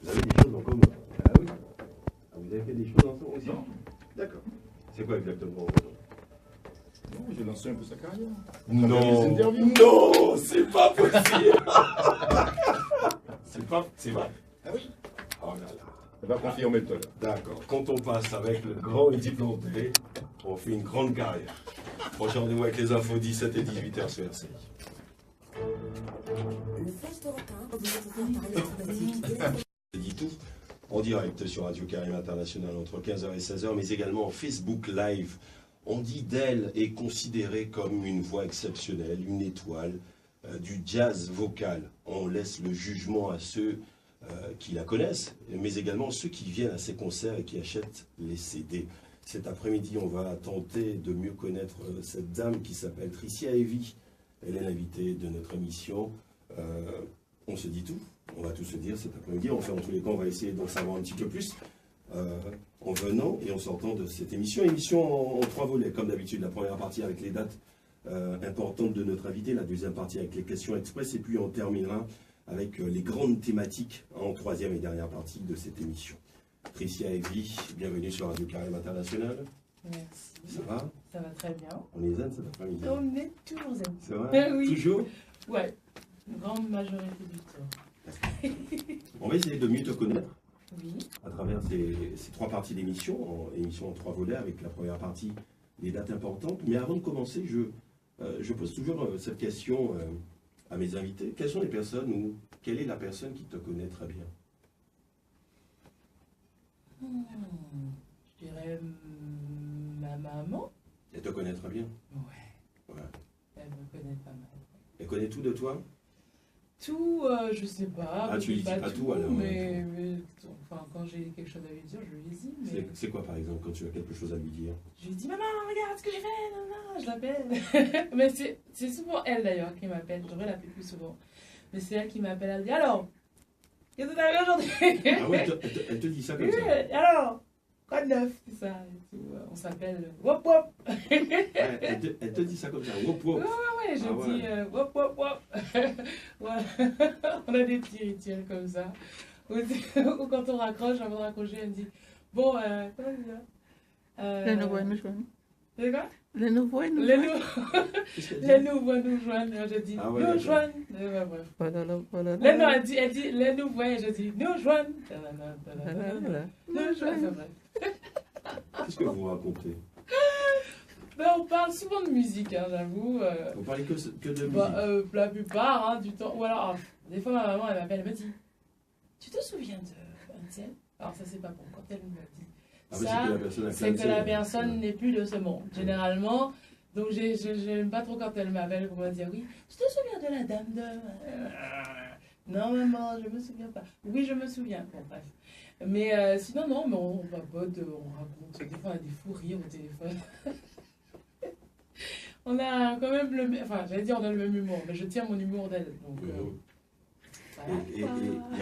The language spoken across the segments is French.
Vous avez des choses en commun. Ah oui. Ah, vous avez fait des choses ensemble aussi? Non. D'accord. C'est quoi exactement? Non, j'ai lancé un peu sa carrière. Non, Les interviews. non, c'est pas possible. C'est vrai. Ah oui. Oh là là. Elle va confirmer tout à l'heure. D'accord. Quand on passe avec le grand Eddie Planté, on fait une grande carrière. Prochain rendez-vous avec les infos 17 et 18h sur RCI. Le flash d'Europe 1 vous est offert par l'électromatique. Je dis tout en direct sur Radio Karim International entre 15h et 16h, mais également en Facebook Live. On dit d'elle est considérée comme une voix exceptionnelle, une étoile, du jazz vocal. On laisse le jugement à ceux qui la connaissent, mais également ceux qui viennent à ses concerts et qui achètent les CD. Cet après-midi, on va tenter de mieux connaître cette dame qui s'appelle Tricia Heavy. Elle est l'invitée de notre émission. On se dit tout, on va tout se dire cet après-midi. En tous les cas, on va essayer d'en savoir un petit peu plus en venant et en sortant de cette émission. Émission en 3 volets, comme d'habitude. La première partie avec les dates importantes de notre invité, la deuxième partie avec les questions express, et puis on terminera avec les grandes thématiques en troisième et dernière partie de cette émission. Tricia Heavy, bienvenue sur Radio Karim International. Merci. Ça va? Ça va très bien. On est zen cet après-midi. On est toujours zen. C'est vrai? Oui. Toujours? Ouais, une grande majorité du temps. On va essayer de mieux te connaître Oui. à travers ces 3 parties d'émission, émission en 3 volets, avec la première partie, les dates importantes. Mais avant de commencer, je pose toujours cette question à mes invités. Quelles sont les personnes ou quelle est la personne qui te connaît très bien? Je dirais ma maman. Elle te connaît très bien? Ouais. Ouais. Elle me connaît pas mal. Elle connaît tout de toi? Tout, je sais pas. Ah, tu lui dis pas tout, alors, mais enfin, quand j'ai quelque chose à lui dire, je lui dis. Mais... C'est quoi, par exemple, quand tu as quelque chose à lui dire? Je lui dis, maman, regarde ce que j'ai fait, non, je l'appelle. Mais c'est souvent elle d'ailleurs qui m'appelle. Je devrais l'appeler plus souvent. Mais c'est elle qui m'appelle, elle dit, alors, qu'est-ce que t'as fait aujourd'hui? Ah ouais, elle te dit ça comme Oui, ça? alors, quoi de neuf? C'est ça, et tout. On s'appelle Wop Wop. Ouais, elle te dit ça comme ça, wop wop. Ouais, je Ah dis ouais. Wop Wop Wop. Voilà. On a des petits rituels comme ça. Ou quand on raccroche, avant de raccrocher, elle me dit, bon, comment dire Les nouveaux nous joignent. C'est quoi? Les nouveaux nous Les joignent. Qu'est-ce qu'elle dit? Les nouveaux nous joignent. Je dis, Ah ouais, nous d'accord. joignent. Ouais, bref. Voilà. Non, elle dit, les nouveaux, et je dis, nous joignent. Voilà. Nous joignent. Enfin, bref. Qu'est-ce que vous racontez? Ben, on parle souvent de musique, hein, j'avoue. Vous parlez que de musique? La plupart hein, du temps. Ou alors, des fois, ma maman, elle m'appelle, elle me dit, tu te souviens de un tel? Alors, ça, c'est pas bon. Quand elle me dit Ah oui, ça, c'est que la personne a c'est que la cancel. personne n'est plus de ce monde, généralement. Donc, j'aime pas trop quand elle m'appelle pour me dire, oui, tu te souviens de la dame de... Non, maman, je me souviens pas. Oui, je me souviens. Bon, bref. Mais sinon, non, mais on papote, on raconte. Des fois, on a des fous rires au téléphone. On a quand même le même... Enfin, j'allais dire on a le même humour, mais je tiens mon humour d'elle. Donc, voilà. Et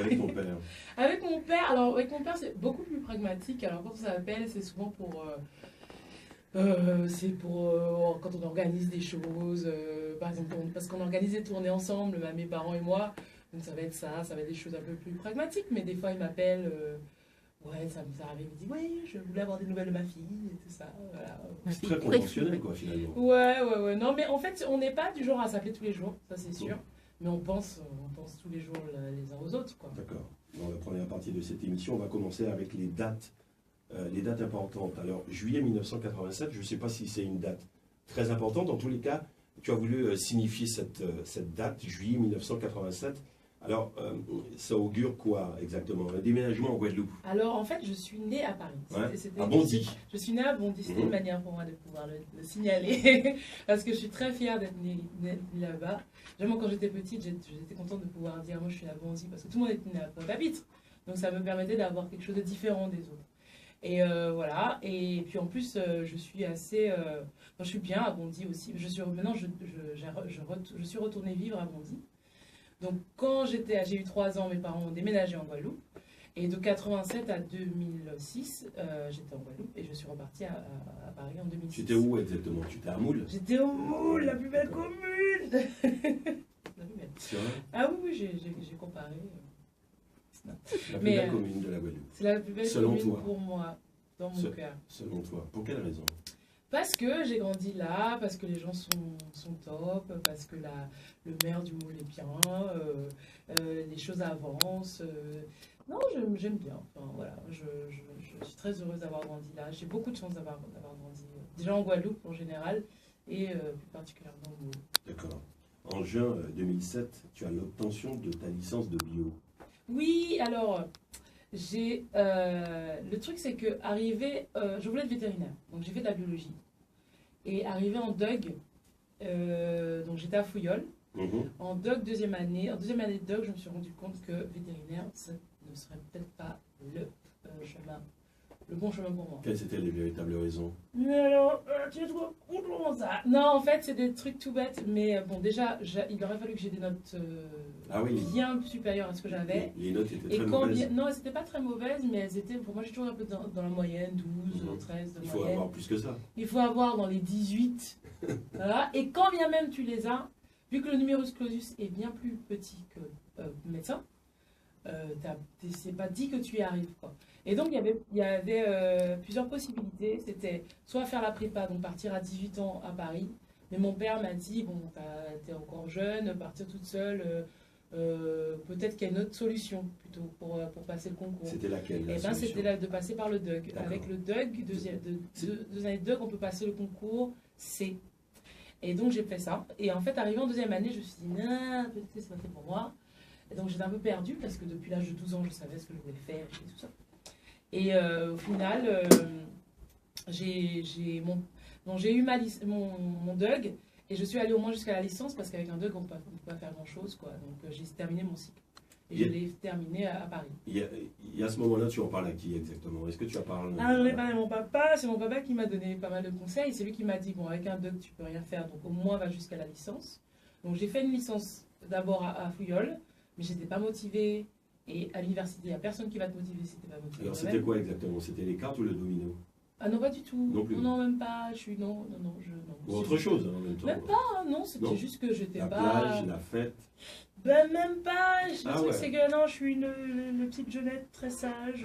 avec ton père? Avec mon père, alors avec mon père, c'est beaucoup plus pragmatique. Alors quand on s'appelle, c'est souvent pour... quand on organise des choses, par exemple, parce qu'on organise des tournées ensemble, mes parents et moi. Donc ça va être ça va être des choses un peu plus pragmatiques. Mais des fois, il m'appelle... ouais, ça arrive, il me dit, oui, je voulais avoir des nouvelles de ma fille et tout ça, voilà. C'est très conventionnel, quoi, finalement. Ouais. Non, mais en fait, on n'est pas du genre à s'appeler tous les jours, ça c'est sûr. Mais on pense tous les jours les uns aux autres, quoi. D'accord. Dans la première partie de cette émission, on va commencer avec les dates importantes. Alors, juillet 1987, je ne sais pas si c'est une date très importante. Dans tous les cas, tu as voulu signifier cette date, juillet 1987. Alors, ça augure quoi exactement? Un déménagement en Guadeloupe? Alors, en fait, je suis née à Paris. Ouais. À Bondy. Je suis née à Bondy. C'était une manière pour moi de pouvoir le signaler. Parce que je suis très fière d'être née là-bas. Vraiment, quand j'étais petite, j'étais contente de pouvoir dire moi, je suis née à Bondy. Parce que tout le monde est né à Pointe-à-Pitre. Donc, ça me permettait d'avoir quelque chose de différent des autres. Et voilà. Et puis, en plus, je suis assez... je suis bien à Bondy aussi. Maintenant, je suis retournée vivre à Bondy. Donc, quand j'ai eu 3 ans, mes parents ont déménagé en Guadeloupe. Et de 87 à 2006, j'étais en Guadeloupe et je suis repartie à Paris en 2006. Tu étais où exactement? Tu étais à Moule? J'étais au Moule, la plus belle commune. C'est vrai? Ah oui, j'ai comparé. La plus Mais, belle commune de la Guadeloupe, C'est la plus belle Selon commune toi. pour moi, dans mon cœur. selon toi. Pour quelle raison? Parce que j'ai grandi là, parce que les gens sont top, parce que le maire du Moule est bien, les choses avancent. Non, j'aime bien. Enfin, voilà, je suis très heureuse d'avoir grandi là. J'ai beaucoup de chance d'avoir grandi, déjà en Guadeloupe en général, et plus particulièrement au Moule. D'accord. En juin 2007, tu as l'obtention de ta licence de bio. Oui, alors, le truc c'est que je voulais être vétérinaire, donc j'ai fait de la biologie. Et arrivé en DUG, donc j'étais à Fouillol, Mhm. en deuxième année de DUG, je me suis rendu compte que vétérinaire, ça ne serait peut-être pas le bon chemin pour moi. Quelles étaient les véritables raisons? Mais alors, tu es trop comment ça? Non, en fait, c'est des trucs tout bêtes, mais bon, déjà, il aurait fallu que j'ai des notes Ah oui. bien supérieures à ce que j'avais. Les notes étaient Et très quand mauvaises. bien, non, elles n'étaient pas très mauvaises, mais elles étaient, pour moi, j'ai toujours un peu dans la moyenne, 12, Mhm. 13 de Il faut moyenne. avoir plus que ça. Il faut avoir dans les 18. Voilà. Et quand bien même tu les as, vu que le numerus clausus est bien plus petit que médecin, c'est pas dit que tu y arrives, quoi. Et donc il y avait plusieurs possibilités. C'était soit faire la prépa, donc partir à 18 ans à Paris. Mais mon père m'a dit, bon, t'es encore jeune, partir toute seule, peut-être qu'il y a une autre solution plutôt pour passer le concours. C'était laquelle la Et ben solution? c'était là de passer par le DUG. D'accord. Avec le DUG, deux années de DUG, on peut passer le concours C. Et donc j'ai fait ça. Et en fait, arrivé en deuxième année, je me suis dit, non, peut-être que c'est pas fait pour moi. Et donc j'étais un peu perdue parce que depuis l'âge de 12 ans, je savais ce que je voulais faire et tout ça. Et au final, j'ai eu mon DUG et je suis allée au moins jusqu'à la licence parce qu'avec un DUG, on ne peut pas faire grand-chose, quoi. Donc j'ai terminé mon cycle. Et je l'ai terminé à Paris. Et à ce moment-là, tu en parles à qui exactement? Est-ce que tu en parles? Ah, j'en ai parlé à mon papa, c'est mon papa qui m'a donné pas mal de conseils. C'est lui qui m'a dit, bon, avec un DUG, tu peux rien faire, donc au moins va jusqu'à la licence. Donc j'ai fait une licence d'abord à Fouillol, mais j'étais pas motivée. Et à l'université, il n'y a personne qui va te motiver si tu n'es pas motivé. Alors toi-même. c'était quoi exactement? C'était les cartes ou le domino? Ah non, pas du tout. Non plus. Non, même pas. Non. Ou autre chose en même temps? Même pas, non, c'était Non. juste que j'étais La pas... plage, la fête. Ben même pas. Le Ah truc ouais. c'est que non, je suis une petite jeunette très sage.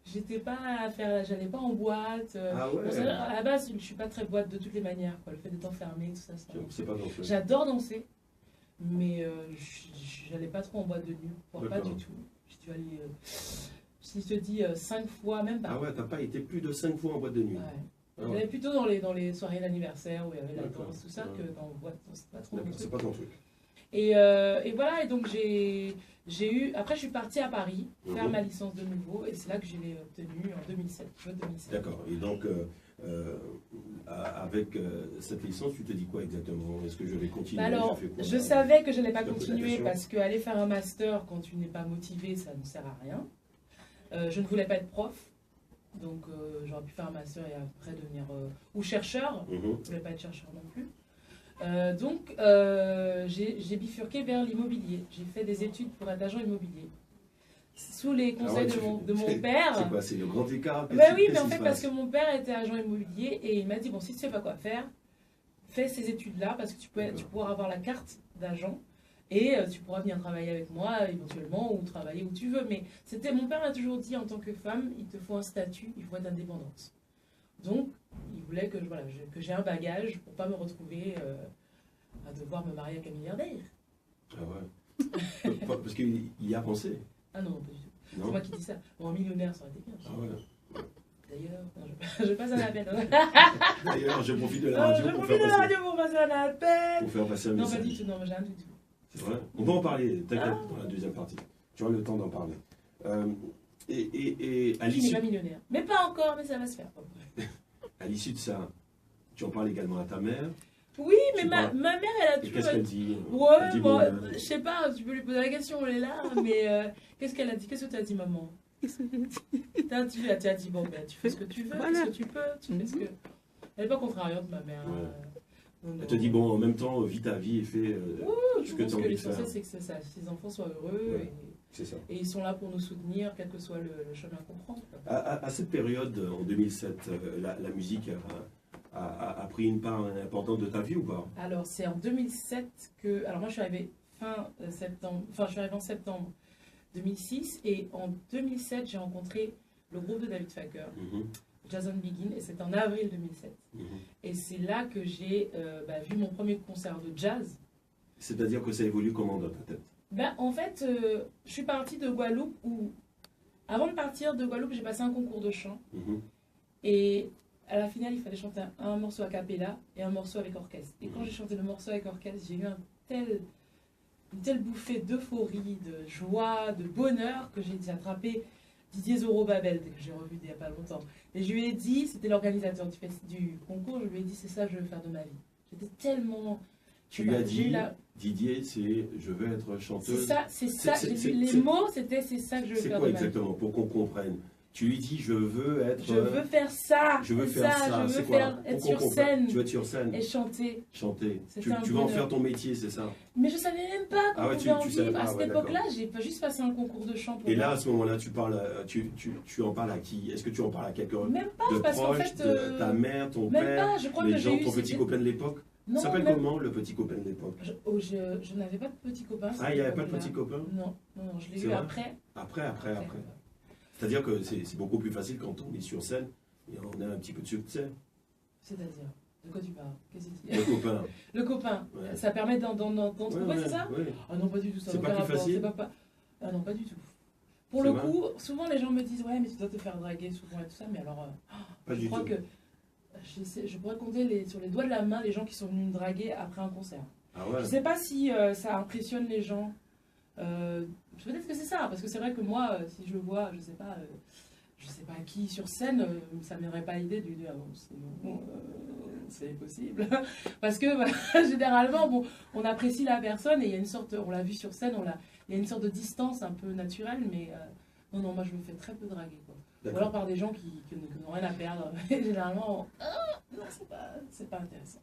J'étais pas à faire, j'allais pas en boîte. Ah ouais. Bon, à la base, je suis pas très boîte de toutes les manières, quoi. Le fait d'être enfermée, tout ça. C'est pas danser. J'adore danser, mais j'allais pas trop en boîte de nuit, pas D'accord. du tout. J'ai dû aller, si je te dis 5 fois, même pas. Ah ouais, t'as pas été plus de 5 fois en boîte de nuit. Ouais. Ah ouais. J'allais plutôt dans les soirées d'anniversaire où il y avait la D'accord. danse, tout ça, Ouais. que dans le boîte. C'est pas trop mon D'accord, truc. c'est pas ton truc. Et voilà, et donc j'ai eu. Après, je suis partie à Paris faire Mhm. ma licence de nouveau, et c'est là que je l'ai obtenue en 2007. 2007. D'accord. Et donc, avec cette licence, tu te dis quoi exactement? Est-ce que je vais continuer? Bah alors, fais quoi? je savais que je n'allais pas Je te pose la continuer question. parce qu'aller faire un master quand tu n'es pas motivé, ça ne sert à rien. Je ne voulais pas être prof, donc j'aurais pu faire un master et après devenir ou chercheur. Mhm. Je ne voulais pas être chercheur non plus. Donc, j'ai bifurqué vers l'immobilier. J'ai fait des études pour être agent immobilier. Sous les conseils de mon père. C'est quoi? C'est le grand écart? Ben oui, mais en fait, parce que mon père était agent immobilier et il m'a dit, bon, si tu sais pas quoi faire, fais ces études-là parce que tu pourras avoir la carte d'agent et tu pourras venir travailler avec moi éventuellement ou travailler où tu veux. Mais mon père m'a toujours dit, en tant que femme, il te faut un statut, il faut être indépendante. Donc, il voulait que j'ai un bagage pour pas me retrouver à devoir me marier avec un milliardaire. Ah ouais. Parce qu'il y a pensé. Ah non, pas du tout. C'est Non? moi qui dis ça. Bon, un millionnaire, ça aurait été bien. Ah ouais. D'ailleurs, non, je passe un appel. D'ailleurs, je profite de la radio Je pour profite faire de la passer, radio pour passer un appel. pour faire passer un Non, pas message. du tout, non, j'ai rien du tout. C'est vrai? On va en parler, t'inquiète, Ah. dans la deuxième partie. Tu auras le temps d'en parler. Et à Qui n'est l'issue pas millionnaire. Mais pas encore, mais ça va se faire. de ça, tu en parles également à ta mère. Oui, mais Tu ma parles. mère, elle a Et toujours... qu'est-ce qu'elle dit? Elle Ouais, dit, bon, bon, je sais pas, tu peux lui poser la question, elle est là, mais qu'est-ce qu'elle a dit? Qu'est-ce que tu as dit, maman? Qu'est-ce que j'ai dit? Tu as dit, bon, ben, tu fais ce que tu veux, Voilà. qu'est-ce que tu peux, tu fais ce que... Elle n'est pas contrariante, ma mère. Ouais. Non, Elle te dit, bon, en même temps, vis ta vie et fais je ce que pense tu as que envie de faire. l'essentiel, c'est que ses enfants soient heureux Ouais. C'est ça. et ils sont là pour nous soutenir, quel que soit le chemin qu'on prend. Quoi. À cette période, en 2007, la musique a pris une part importante de ta vie ou pas? Alors, c'est en 2007 que... Alors, moi, je suis arrivée fin septembre... Enfin, je suis arrivée en septembre 2006. Et en 2007, j'ai rencontré le groupe de David Faker, Jazz on Begin, et c'était en avril 2007. Et c'est là que j'ai vu mon premier concert de jazz. C'est-à-dire que ça évolue comment dans ta tête? En fait, je suis partie de Guadeloupe où, avant de partir de Guadeloupe, j'ai passé un concours de chant. Et à la finale, il fallait chanter un morceau a cappella et un morceau avec orchestre. Et quand j'ai chanté le morceau avec orchestre, j'ai eu une telle bouffée d'euphorie, de joie, de bonheur que j'ai attrapé Didier Zorobabel, que j'ai revu il n'y a pas longtemps. Et je lui ai dit, c'était l'organisateur du concours, je lui ai dit, c'est ça que je veux faire de ma vie. J'étais tellement... Tu lui as dit, Didier, je veux être chanteuse. C'est ça. Les mots, c'était c'est ça que je veux faire de ma vie. C'est quoi exactement, pour qu'on comprenne? Tu lui dis, je veux être... Je veux faire ça. Je veux faire ça. Je veux être sur scène. Tu veux être sur scène. Et chanter. Chanter. Tu vas en faire ton métier, c'est ça? Mais je ne savais même pas qu'on pouvait en vivre. À cette époque-là, j'ai juste passé un concours de chant. Et là, à ce moment-là, tu en parles à qui? Est-ce que tu en parles à quelqu'un même pas, de parce proche, qu'en fait, de ta mère, ton même père, pas, je crois les que gens, ton petit copain de l'époque? Ça s'appelle comment, le petit copain de l'époque? Je n'avais pas de petit copain. Ah, il n'y avait pas de petit copain? Non, je l'ai eu après. Après. C'est-à-dire que c'est beaucoup plus facile quand on est sur scène et on a un petit peu de succès. C'est-à-dire, de quoi tu parles? Qu'est-ce que tu dis? Le copain. Le copain. Ouais. Ça permet d'en trouver, c'est ça? Ouais. Ah non, pas du tout. C'est pas plus facile? Ah non, pas du tout. Pour le coup, souvent les gens me disent, ouais, mais tu dois te faire draguer souvent et tout ça, mais alors, je crois que je pourrais compter sur les doigts de la main les gens qui sont venus me draguer après un concert. Ah ouais. Je sais pas si ça impressionne les gens. Peut-être que c'est ça, parce que c'est vrai que moi, si je le vois, je sais pas qui sur scène, ça ne m'aurait pas l'idée de lui dire c'est possible. Parce que généralement, on apprécie la personne et il y a une sorte, on l'a vu sur scène, il y a une sorte de distance un peu naturelle, mais non, moi je me fais très peu draguer, quoi. Ou alors par des gens qui n'ont rien à perdre. Et généralement, non, c'est pas intéressant.